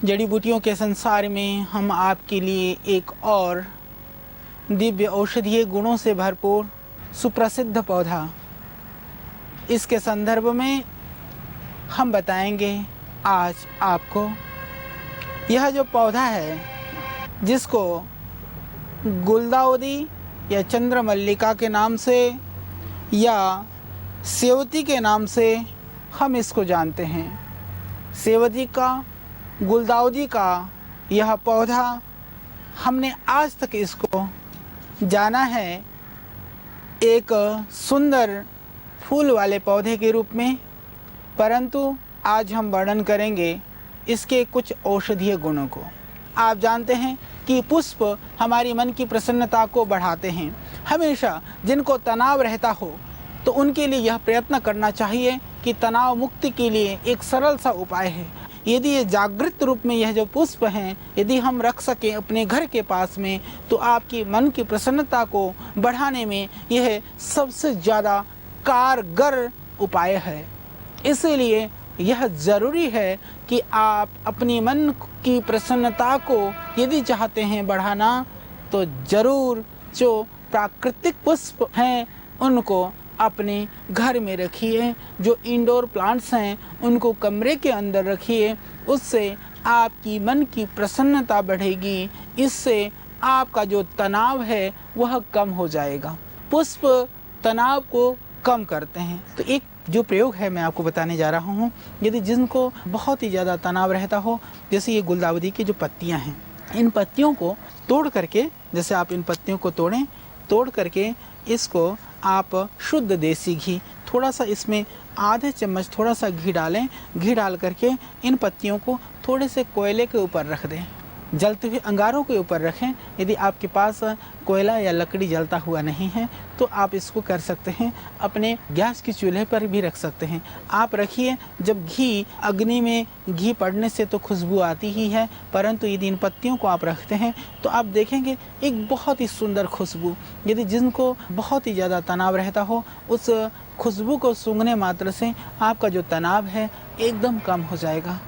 जड़ी बूटियों के संसार में हम आपके लिए एक और दिव्य औषधीय गुणों से भरपूर सुप्रसिद्ध पौधा, इसके संदर्भ में हम बताएंगे आज आपको। यह जो पौधा है जिसको गुलदाउदी या चंद्रमल्लिका के नाम से या सेवती के नाम से हम इसको जानते हैं। सेवती का, गुलदाउदी का यह पौधा हमने आज तक इसको जाना है एक सुंदर फूल वाले पौधे के रूप में, परंतु आज हम वर्णन करेंगे इसके कुछ औषधीय गुणों को। आप जानते हैं कि पुष्प हमारी मन की प्रसन्नता को बढ़ाते हैं। हमेशा जिनको तनाव रहता हो तो उनके लिए यह प्रयत्न करना चाहिए कि तनाव मुक्ति के लिए एक सरल सा उपाय है। यदि ये जागृत रूप में यह जो पुष्प हैं यदि हम रख सकें अपने घर के पास में, तो आपकी मन की प्रसन्नता को बढ़ाने में यह सबसे ज़्यादा कारगर उपाय है। इसीलिए यह ज़रूरी है कि आप अपनी मन की प्रसन्नता को यदि चाहते हैं बढ़ाना, तो ज़रूर जो प्राकृतिक पुष्प हैं उनको अपने घर में रखिए। जो इंडोर प्लांट्स हैं उनको कमरे के अंदर रखिए। उससे आपकी मन की प्रसन्नता बढ़ेगी। इससे आपका जो तनाव है वह कम हो जाएगा। पुष्प तनाव को कम करते हैं। तो एक जो प्रयोग है मैं आपको बताने जा रहा हूँ। यदि जिनको बहुत ही ज़्यादा तनाव रहता हो, जैसे ये गुलदाउदी की जो पत्तियाँ हैं, इन पत्तियों को तोड़ करके, जैसे आप इन पत्तियों को तोड़ करके इसको आप शुद्ध देसी घी, थोड़ा सा इसमें आधे चम्मच थोड़ा सा घी डालें। घी डाल करके इन पत्तियों को थोड़े से कोयले के ऊपर रख दें, जलते हुए अंगारों के ऊपर रखें। यदि आपके पास कोयला या लकड़ी जलता हुआ नहीं है तो आप इसको कर सकते हैं, अपने गैस के चूल्हे पर भी रख सकते हैं। आप रखिए। जब घी अग्नि में घी पड़ने से तो खुशबू आती ही है, परंतु यदि इन पत्तियों को आप रखते हैं तो आप देखेंगे एक बहुत ही सुंदर खुशबू। यदि जिनको बहुत ही ज़्यादा तनाव रहता हो, उस खुशबू को सूंघने मात्र से आपका जो तनाव है एकदम कम हो जाएगा,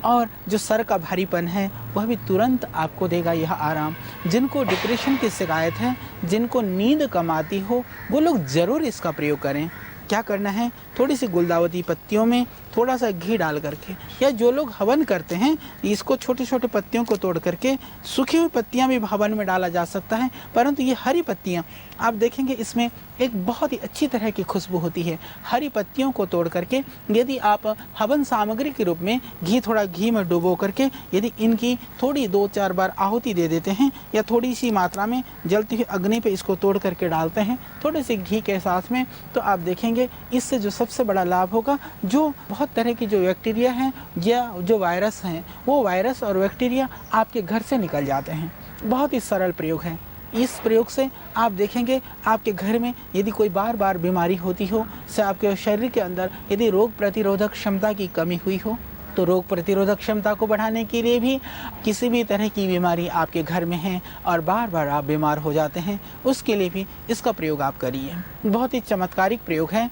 और जो सर का भारीपन है वह भी तुरंत आपको देगा यह आराम। जिनको डिप्रेशन की शिकायत है, जिनको नींद कम आती हो, वो लोग ज़रूर इसका प्रयोग करें। क्या करना है, थोड़ी सी गुलदाउदी पत्तियों में थोड़ा सा घी डाल करके, या जो लोग हवन करते हैं इसको छोटे छोटे पत्तियों को तोड़ करके, सूखी हुई पत्तियां भी हवन में डाला जा सकता है, परंतु ये हरी पत्तियां आप देखेंगे इसमें एक बहुत ही अच्छी तरह की खुशबू होती है। हरी पत्तियों को तोड़ करके यदि आप हवन सामग्री के रूप में थोड़ा घी में डुबो करके यदि इनकी थोड़ी 2-4 बार आहुति दे देते हैं, या थोड़ी सी मात्रा में जलती हुई अग्नि पे इसको तोड़ करके डालते हैं थोड़े से घी के साथ में, तो आप देखेंगे इससे जो सबसे बड़ा लाभ होगा, जो बहुत तरह की जो बैक्टीरिया हैं या जो वायरस हैं, वो वायरस और बैक्टीरिया आपके घर से निकल जाते हैं। बहुत ही सरल प्रयोग है। इस प्रयोग से आप देखेंगे आपके घर में यदि कोई बार बार बीमारी होती हो, से आपके शरीर के अंदर यदि रोग प्रतिरोधक क्षमता की कमी हुई हो, तो रोग प्रतिरोधक क्षमता को बढ़ाने के लिए भी, किसी भी तरह की बीमारी आपके घर में है और बार बार आप बीमार हो जाते हैं, उसके लिए भी इसका प्रयोग आप करिए। बहुत ही चमत्कारिक प्रयोग है।